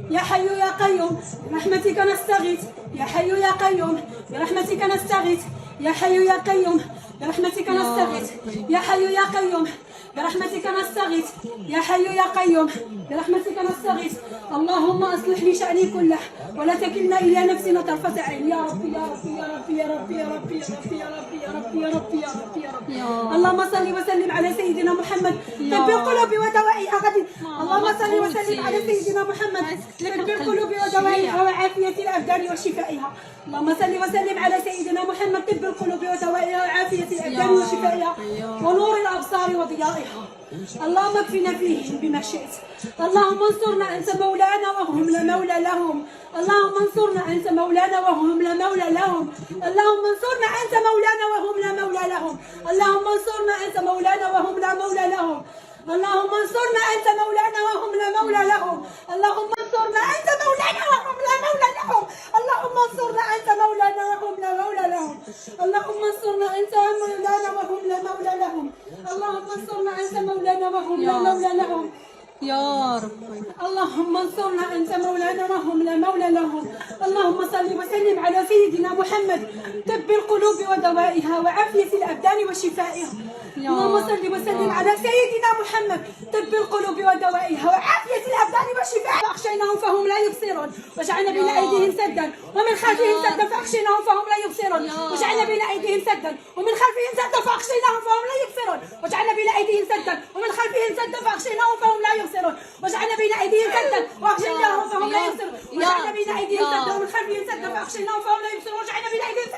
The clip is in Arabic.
يا حي يا قيوم برحمتك نستغيث، يا حي يا قيوم برحمتك نستغيث، يا حي يا قيوم برحمتك نستغيث، يا حي يا قيوم برحمتك نستغيث، يا حي يا قيوم برحمتك نستغيث. اللهم اصلح لي شأني كله ولا تكلنا الى نفسنا طرفة عين. يا ربي يا ربي يا ربي يا ربي يا ربي يا ربي يا ربي يا ربي يا ربي يا ربي يا ربي. اللهم صل وسلم على سيدنا محمد طب القلوب ودوائها غد. اللهم صل وسلم على سيدنا محمد طب القلوب ودوائها وعافية الابدان وشفائها. اللهم صل وسلم على سيدنا محمد طب القلوب ودوائها وعافية الابدان وشفائها ونور الابصار وضيائها. اللهم اكفنا فيهم بما شئت. اللهم انصرنا انت مولانا وهم لا مولى لهم. اللهم انصرنا انت مولانا وهم لا مولى لهم. اللهم انصرنا انت مولانا وهم لا مولى لهم. اللهم انصرنا انت مولانا وهم لا مولى لهم. اللهم انصرنا انت مولانا وهم لا مولى لهم. اللهم انصرنا انت مولانا وهم لا مولى لهم. اللهم انصرنا انت مولانا وهم لا مولى لهم. اللهم انصرنا انت مولانا وهم لا مولى لهم. اللهم انصرنا انت مولانا وهم لا مولى لهم. يا رب. اللهم انصرنا انت مولانا وهم لا مولى لهم. اللهم صل وسلم على سيدنا محمد طب القلوب ودوائها وعافية الابدان وشفائها. اللهم صل وسلم على سيدنا محمد طب القلوب ودوائها وعافية الابدان وشفائها. فاخشيناهم فهم لا يبصرون وجعلنا بين ايديهم سدا ومن خلفهم سدا فاخشيناهم فهم لا يبصرون وجعلنا بين ايديهم سدا ومن خلفهم سدا فاخشيناهم فهم لا يبصرون وجعلنا بين ايديهم سدا ومن خلفهم سدا فاخشيناهم فهم لا يبصرون وجعلنا بين ايديهم سدا واخشيناهم فهم لا يبصرون وجعلنا بين ايديهم سدا ومن خلفهم سدا فاخشيناهم فهم لا يبصرون وجعلنا بين ايديهم